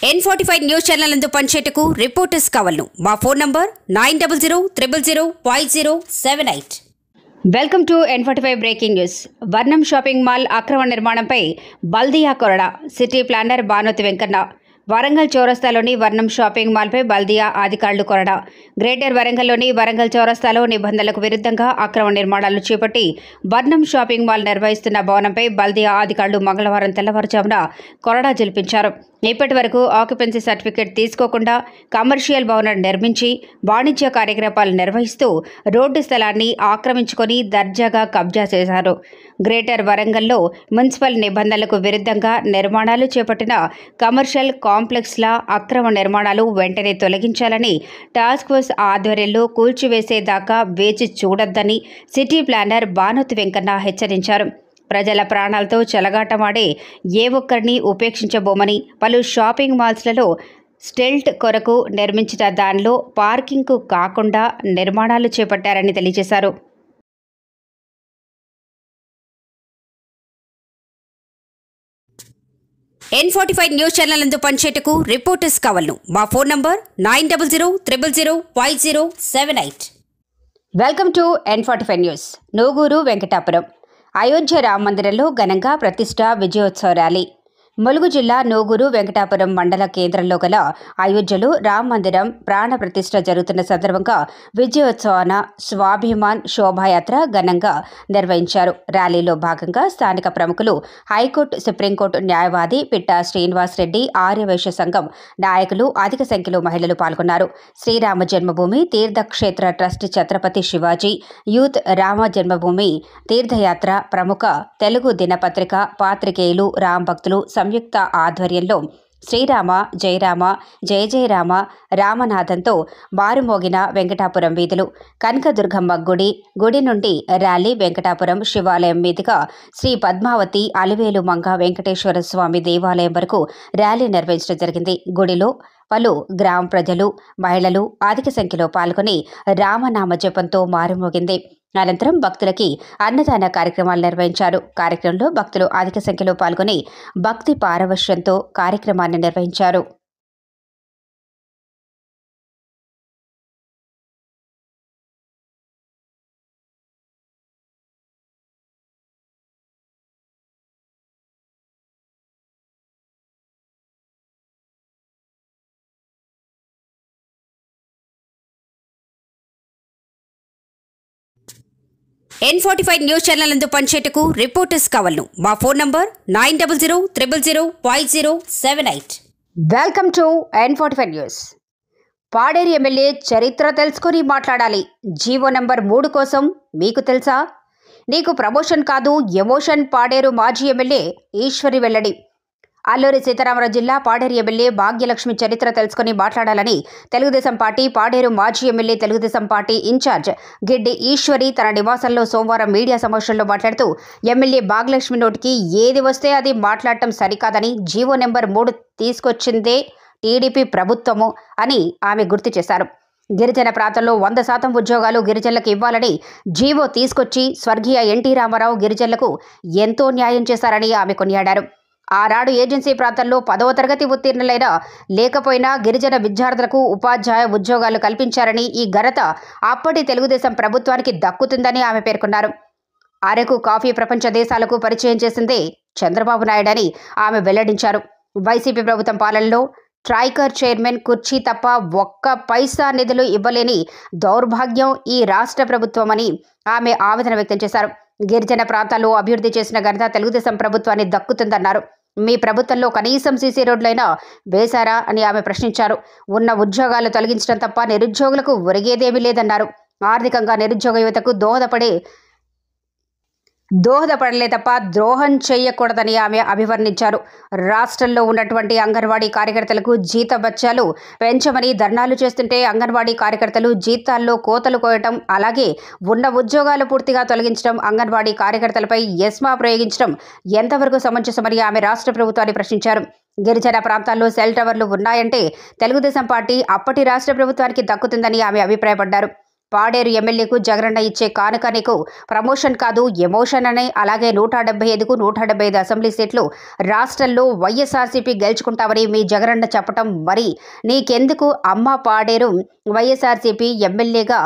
N45 news channel నందు పనిచేటకు reporters కావాలను మా phone number 9000005078. Welcome to N45 breaking news. Varnam shopping mall అక్రమ నిర్మాణంపై బల్దియా కొరడా. City planner Banothi Venkanna. వరంగల్ చౌరస్తాలోని వర్ణం షాపింగ్ మాల్పై బల్దియా అధికారులు కొరడా. గ్రేటర్ వరంగల్లోని వరంగల్ చౌరస్తాలో నిబంధనలకు విరుద్ధంగా అక్రమ నిర్మాణాలు చేపట్టి వర్ణం షాపింగ్ మాల్ నిర్వహిస్తున్న భవనంపై బల్దియా అధికారులు మంగళవారం తెల్లవారుజామున కొరడా జలిపించారు. ఇప్పటి వరకు ఆక్యుపెన్సీ సర్టిఫికేట్ తీసుకోకుండా కమర్షియల్ భవనం నిర్మించి వాణిజ్య కార్యకలాపాలు నిర్వహిస్తూ రోడ్డు స్థలాన్ని ఆక్రమించుకొని దర్జాగా కబ్జా చేశారు. గ్రేటర్ వరంగల్లో మున్సిపల్ నిబంధనలకు విరుద్ధంగా నిర్మాణాలు చేపట్టిన కమర్షియల్ కాంప్లెక్స్ల అక్రమ నిర్మాణాలు వెంటనే తొలగించాలని టాస్క్ ఫోర్స్ ఆధ్వర్యంలో కూల్చివేసేదాకా వేచి చూడొద్దని సిటీ ప్లానర్ బానోతి వెంకన్న హెచ్చరించారు. ప్రజల ప్రాణాలతో చెలగాటమాడే ఏ ఒక్కరిని ఉపేక్షించబోమని, పలు షాపింగ్ మాల్స్లలో స్టెల్ట్ కొరకు నిర్మించిన దానిలో పార్కింగ్కు కాకుండా నిర్మాణాలు చేపట్టారని తెలియజేశారు. N45 న్యూస్ ఛానల్ నందు పనిచేటకు రిపోర్టర్స్ కావాలను మా phone number 9000005078. Welcome to N45 news. Nuguru Venkatapuram Ayodhya Rama మందిరంలో ఘనంగా ప్రతిష్ఠ విజయోత్సవ ర్యాలీ. ములుగు జిల్లా నూగూరు వెంకటాపురం మండల కేంద్రంలో గల అయోధ్యలో రామ మందిరం ప్రాణ ప్రతిష్ఠ జరుగుతున్న సందర్భంగా విజయోత్సవాన స్వాభిమాన్ శోభాయాత్ర ఘనంగా నిర్వహించారు. ర్యాలీలో భాగంగా స్థానిక ప్రముఖులు, హైకోర్టు, సుప్రీంకోర్టు న్యాయవాది పిట్టా శ్రీనివాస్ రెడ్డి, ఆర్యవైశ్య సంఘం నాయకులు, అధిక సంఖ్యలో మహిళలు పాల్గొన్నారు. శ్రీరామ జన్మభూమి తీర్థక్షేత్ర ట్రస్ట్, ఛత్రపతి శివాజీ యూత్ రామ జన్మభూమి తీర్థయాత్ర, ప్రముఖ తెలుగు దినపత్రిక పాత్రికేయులు, రామ్ భక్తులు సంయుక్త ఆధ్వర్యంలో శ్రీరామ జయరామ జయ జయరామ రామనాథంతో మారుమోగిన వెంకటాపురం వీధులు. కనకదుర్గమ్మ గుడి నుండి ర్యాలీ వెంకటాపురం శివాలయం మీదుగా శ్రీ పద్మావతి అలివేలు మంగ వెంకటేశ్వర స్వామి దేవాలయం వరకు ర్యాలీ నిర్వహించడం జరిగింది. గుడిలో పలు గ్రామ ప్రజలు, మహిళలు అధిక సంఖ్యలో పాల్గొని రామనామ జపంతో మారుమోగింది. అనంతరం భక్తులకి అన్నదాన కార్యక్రమాలు నిర్వహించారు. కార్యక్రమంలో భక్తులు అధిక సంఖ్యలో పాల్గొని భక్తి పారవశ్యంతో కార్యక్రమాన్ని నిర్వహించారు. N45 న్యూస్ ఛానల్ నందు పనిచేటకు రిపోర్టర్స్ కావాలను మా phone number 9000005078. Welcome to N45 news. Paderu MLA చరిత్ర తెలుసుకొని మాట్లాడాలి. జీవో నంబర్ 3 కోసం మీకు తెలుసా? నీకు ప్రమోషన్ కాదు ఎమోషన్. పాడేరు మాజీ ఎమ్మెల్యే ఈశ్వరి వెల్లడి. అల్లూరి సీతారామరాజు జిల్లా పాడేరు ఎమ్మెల్యే భాగ్యలక్ష్మి చరిత్ర తెలుసుకుని మాట్లాడాలని తెలుగుదేశం పార్టీ పాడేరు మాజీ MLA Telugu Desam party incharge Giddi Eswari తన నివాసంలో సోమవారం మీడియా సమావేశంలో మాట్లాడుతూ, ఎమ్మెల్యే భాగ్యలక్ష్మి నోటికి ఏది వస్తే అది మాట్లాడటం సరికాదని, జీవో నెంబర్ 3 తీసుకొచ్చిందే టీడీపీ ప్రభుత్వము అని ఆమె గుర్తు చేశారు. గిరిజన ప్రాంతంలో 100% ఉద్యోగాలు గిరిజనులకు ఇవ్వాలని జీవో తీసుకొచ్చి స్వర్గీయ ఎన్టీ రామారావు గిరిజనులకు ఎంతో న్యాయం చేశారని ఆమె కొనియాడారు. ఆనాడు ఏజెన్సీ ప్రాంతంలో 10వ తరగతి ఉత్తీర్ణులైనా లేకపోయినా గిరిజన విద్యార్థులకు ఉపాధ్యాయ ఉద్యోగాలు కల్పించారని, ఈ ఘనత అప్పటి తెలుగుదేశం ప్రభుత్వానికి దక్కుతుందని ఆమె పేర్కొన్నారు. అరకు కాఫీ ప్రపంచ దేశాలకు పరిచయం చేసిందే చంద్రబాబు నాయుడని ఆమె వెల్లడించారు. వైసీపీ ప్రభుత్వం పాలనలో ట్రైకర్ చైర్మన్ కుర్చీ తప్ప ఒక్క పైసా నిధులు ఇవ్వలేని దౌర్భాగ్యం ఈ రాష్ట్ర ప్రభుత్వమని ఆమె ఆవేదన వ్యక్తం చేశారు. గిరిజన ప్రాంతాల్లో అభివృద్ధి చేసిన ఘనత తెలుగుదేశం ప్రభుత్వాన్ని దక్కుతుందన్నారు. మీ ప్రభుత్వంలో కనీసం సీసీ రోడ్లైనా వేశారా అని ఆమె ప్రశ్నించారు. ఉన్న ఉద్యోగాలు తొలగించడం తప్ప నిరుద్యోగులకు ఒరిగేదేమీ లేదన్నారు. ఆర్థికంగా నిరుద్యోగ యువతకు దోహదపడలే తప్ప ద్రోహం చేయకూడదని ఆమె అభివర్ణించారు. రాష్ట్రంలో ఉన్నటువంటి అంగన్వాడీ కార్యకర్తలకు జీతభత్యాలు పెంచమని ధర్నాలు చేస్తుంటే అంగన్వాడీ కార్యకర్తలు జీతాల్లో కోతలు కోయటం, అలాగే ఉన్న ఉద్యోగాలు పూర్తిగా తొలగించడం, అంగన్వాడీ కార్యకర్తలపై ఎస్మా ప్రయోగించడం ఎంతవరకు సమంజసమని ఆమె రాష్ట్ర ప్రభుత్వాన్ని ప్రశ్నించారు. గిరిజన ప్రాంతాల్లో సెల్ టవర్లు ఉన్నాయంటే తెలుగుదేశం పార్టీ అప్పటి రాష్ట్ర ప్రభుత్వానికి దక్కుతుందని ఆమె అభిప్రాయపడ్డారు. పాడేరు ఎమ్మెల్యేకు జగనన్న ఇచ్చే కానుక నీకు ప్రమోషన్ కాదు ఎమోషన్ అని, అలాగే 175కు 175 అసెంబ్లీ సీట్లు రాష్ట్రంలో వైఎస్ఆర్సీపీ గెలుచుకుంటామని మీ జగనన్న చెప్పటం, మరి నీకెందుకు అమ్మ పాడేరు వైఎస్ఆర్సీపీ ఎమ్మెల్యేగా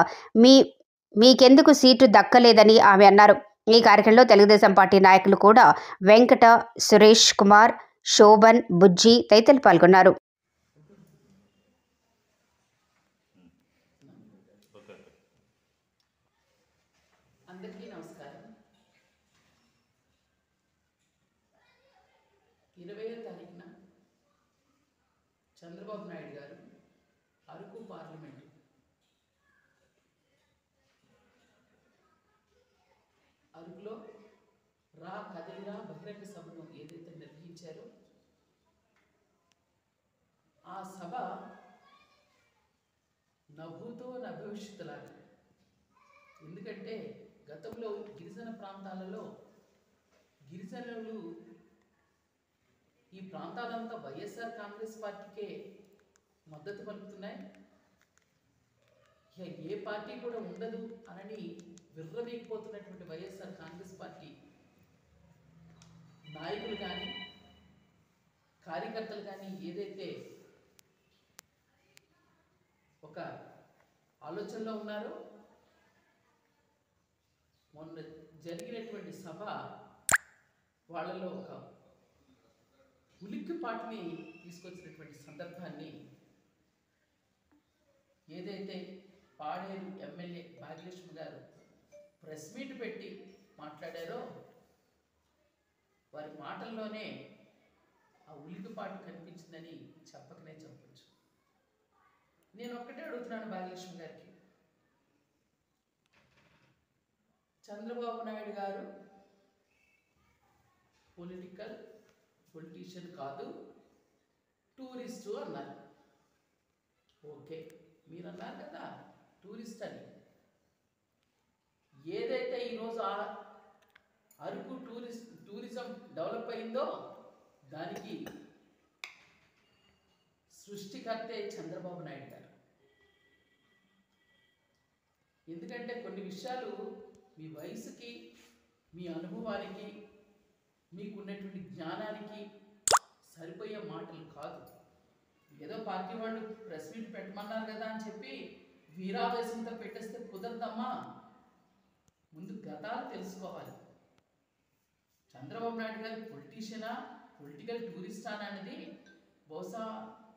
మీకెందుకు సీటు దక్కలేదని ఆమె అన్నారు. ఈ కార్యక్రమంలో తెలుగుదేశం పార్టీ నాయకులు కూడా వెంకట, సురేష్ కుమార్, శోభన్, బుజ్జి తదితరులు పాల్గొన్నారు. అందరికీ నమస్కారం. 20వ తారీఖున చంద్రబాబు నాయుడు గారు అరకు పార్లమెంటు అరకులో కదిలిరా బహిరంగ సభను ఏదైతే నిర్వహించారో ఆ సభ నవ్వుతో నభవిష్యత్తులాగా. ఎందుకంటే గతంలో గిరిజన ప్రాంతాలలో గిరిజనులు ఈ ప్రాంతాలంతా వైఎస్ఆర్ కాంగ్రెస్ పార్టీకే మద్దతు పలుకుతున్నాయి. ఏ పార్టీ కూడా ఉండదు అనని విర్రవీగిపోతున్నటువంటి వైఎస్ఆర్ కాంగ్రెస్ పార్టీ నాయకులు కానీ కార్యకర్తలు కానీ ఏదైతే ఒక ఆలోచనలో ఉన్నారో, మొన్న జరిగినటువంటి సభ వాళ్ళలో ఒక ఉలిక్కిపాటుని తీసుకొచ్చినటువంటి సందర్భాన్ని ఏదైతే పాడేరు ఎమ్మెల్యే భాగ్యలక్ష్మి గారు ప్రెస్ మీట్ పెట్టి మాట్లాడారో వారి మాటల్లోనే ఆ ఉలిక్కిపాటు కనిపించిందని చెప్పకనే చెప్పచ్చు. నేను ఒక్కటే అడుగుతున్నాను భాగ్యలక్ష్మి గారికి, చంద్రబాబు నాయుడు గారు పొలిటీషియన్ కాదు, టూరిస్టు అన్నారు. ఓకే, మీరు అన్నారు కదా టూరిస్ట్ అని. ఏదైతే ఈరోజు అరకు టూరిజం డెవలప్ అయిందో దానికి సృష్టికర్తే చంద్రబాబు నాయుడు గారు. ఎందుకంటే కొన్ని విషయాలు మీ వయసుకి, మీ అనుభవానికి, మీకున్నటువంటి జ్ఞానానికి సరిపోయే మాటలు కాదు. ఏదో పార్టీ వాళ్ళు ప్రెస్ మీట్ పెట్టమన్నారు కదా అని చెప్పి వీరావేశంతో పెట్టేస్తే కుదరదమ్మా. ముందు గతాలు తెలుసుకోవాలి. చంద్రబాబు నాయుడు గారు పొలిటీషియనా, పొలిటికల్ టూరిస్టా అనేది బహుశా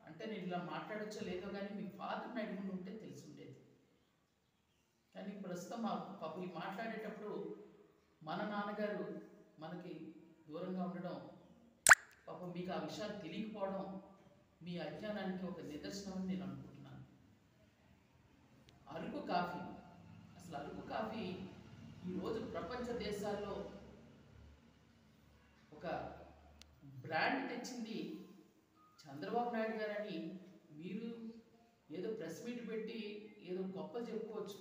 అంటే నేను ఇలా మాట్లాడచ్చో లేదో కానీ మీ ఫాదర్ని అడుగుండి ఉంటే తెలిసి ఉండేది. కానీ ప్రస్తుతం పాపం ఈ మాట్లాడేటప్పుడు మన నాన్నగారు మనకి దూరంగా ఉండడం, పాపం మీకు ఆ విషయాలు తెలియకపోవడం మీ అజ్ఞానానికి ఒక నిదర్శనం అని నేను అనుకుంటున్నాను. అరకు కాఫీ, అసలు అరకు కాఫీ ఈరోజు ప్రపంచ దేశాల్లో ఒక బ్రాండ్ తెచ్చింది చంద్రబాబు నాయుడు గారని మీరు ఏదో ప్రెస్ మీట్ పెట్టి ఏదో గొప్ప చెప్పుకోవచ్చు.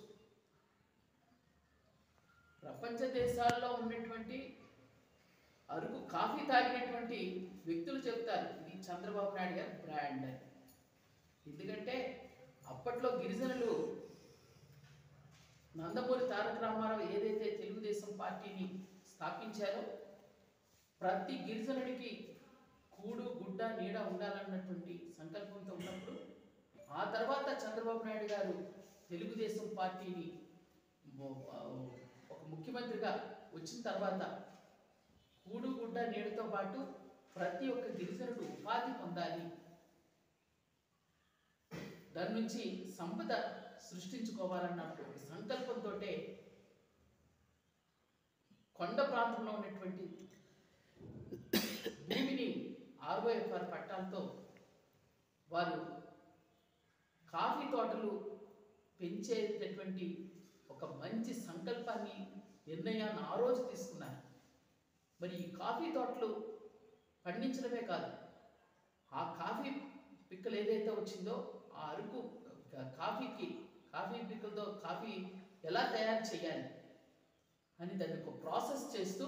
ప్రపంచ దేశాల్లో ఉన్నటువంటి అరకు కాఫీ తాగినటువంటి వ్యక్తులు చెప్తారు ఇది చంద్రబాబు నాయుడు గారి బ్రాండ్ అని. ఎందుకంటే అప్పట్లో గిరిజనులు నందమూరి తారక రామారావు ఏదైతే తెలుగుదేశం పార్టీని స్థాపించారో ప్రతి గిరిజనుడికి కూడు గుడ్డ నీడ ఉండాలన్నటువంటి సంకల్పంతో ఉన్నప్పుడు ఆ తర్వాత చంద్రబాబు నాయుడు గారు తెలుగుదేశం పార్టీని ఒక ముఖ్యమంత్రిగా వచ్చిన తర్వాత కూడు గుడ్డ నీడతో పాటు ప్రతి ఒక్క గిరిజనుడు ఉపాధి పొందాలి, దాని నుంచి సంపద సృష్టించుకోవాలన్నట్టు సంకల్పంతో కొండ ప్రాంతంలో ఉన్నటువంటి భూమిని ROFR పట్టాలతో వారు కాఫీ తోటలు పెంచేటటువంటి ఒక మంచి సంకల్పాన్ని, నిర్ణయాన్ని ఆ రోజు తీసుకున్నారు. మరి ఈ కాఫీ తోటలు పండించడమే కాదు, ఆ కాఫీ పిక్కలు ఏదైతే వచ్చిందో ఆ అరకు కాఫీ పిక్కలతో కాఫీ ఎలా తయారు చేయాలి అని దాన్ని ఒక ప్రాసెస్ చేస్తూ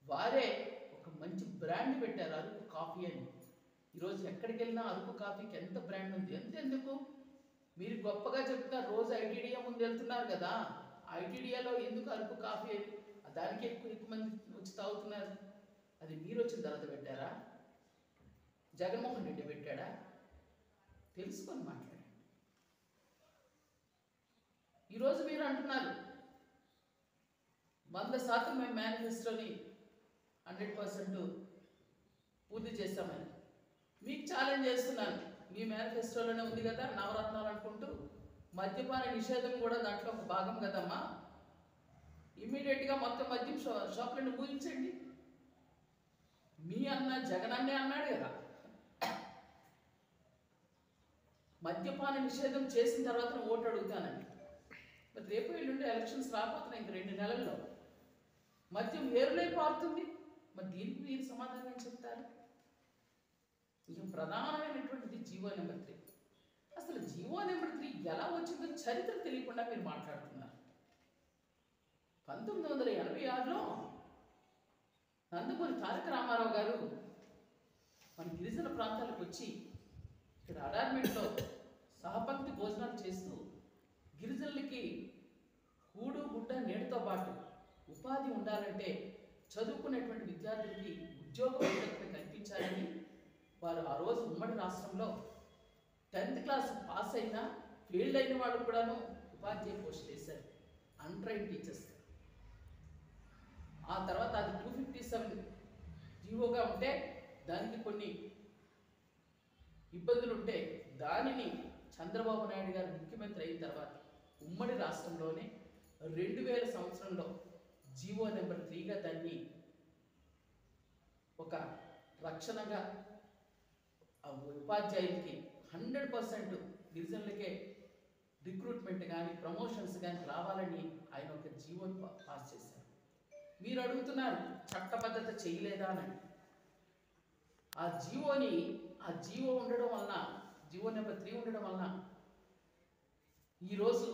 వారే ఒక మంచి బ్రాండ్ పెట్టారు, అరకు కాఫీ అని. ఈరోజు ఎక్కడికి వెళ్ళినా అరకు కాఫీకి ఎంత బ్రాండ్ ఉంది. ఎందుకు మీరు గొప్పగా చెప్తున్నారు, రోజు ఐటీడీఏ ముందు వెళ్తున్నారు కదా, ఐటీడీఏలో ఎందుకు అరకు కాఫీ దానికి ఎక్కువ మంది వచ్చి తాగుతున్నారు? అది మీరు వచ్చిన తర్వాత పెట్టారా? జగన్మోహన్ రెడ్డి పెట్టాడా? తెలుసుకొని మాట్లాడండి. ఈరోజు మీరు అంటున్నారు 100% మేము మేనిఫెస్టోని 100% పూర్తి చేస్తామని. మీకు ఛాలెంజ్ చేస్తున్నాను, మీ మేనిఫెస్టోలోనే ఉంది కదా నవరత్నాలు అనుకుంటూ, మద్యపాన నిషేధం కూడా దాంట్లో ఒక భాగం కదమ్మా. ఇమ్మీడియట్గా మొత్తం మద్యం షాపులను మూయించండి. మీ అన్న జగన్ అన్నే అన్నాడు కదా, మద్యపాన నిషేధం చేసిన తర్వాత ఓటు అడుగుతానని. మరి రేపు ఎల్లుండి ఎలక్షన్స్ రాబోతున్నాయి, ఇంక 2 నెలల్లో మద్యం ఏరులై పారుతుంది. మరి దీనికి మీరు సమాధానం ఏం చెప్తారు? ఇక ప్రధానమైనటువంటిది జీవో నెంబర్ 3. అసలు జీవో నెంబర్ 3 ఎలా వచ్చిందో చరిత్ర తెలియకుండా మీరు మాట్లాడుతున్నారు. 1986లో నందమూరి తారక రామారావు గారు మన గిరిజన ప్రాంతాలకు వచ్చి ఇక్కడ అడార్మెంట్లో సహపంక్తి భోజనాలు చేస్తూ గిరిజనులకి కూడు గుడ్డ నీడతో పాటు ఉపాధి ఉండాలంటే చదువుకునేటువంటి విద్యార్థులకి ఉద్యోగ భద్రతను కల్పించాలని వారు ఆ రోజు ఉమ్మడి రాష్ట్రంలో 10th క్లాస్ పాస్ అయినా ఫెయిల్ అయిన వాళ్ళు కూడాను ఉపాధ్యాయ పోస్టులు వేశారు, అన్ట్రైన్డ్ టీచర్స్. ఆ తర్వాత అది 257 జీవోగా ఉంటే దానికి కొన్ని ఇబ్బందులు ఉంటే దానిని చంద్రబాబు నాయుడు గారు ముఖ్యమంత్రి అయిన తర్వాత ఉమ్మడి రాష్ట్రంలోనే 2000 సంవత్సరంలో జీవో నెంబర్ 3గా దాన్ని ఒక రక్షణగా ఉపాధ్యాయులకి 100% గిరిజనులకే రిక్రూట్మెంట్ కానీ ప్రమోషన్స్ కానీ రావాలని ఆయన ఒక జీవో పాస్ చేశారు. మీరు అడుగుతున్నారు చట్టబద్ధత చేయలేదా అని. ఆ జీవో ఉండడం వలన, జీవో నెంబర్ 3 ఉండడం వలన ఈరోజు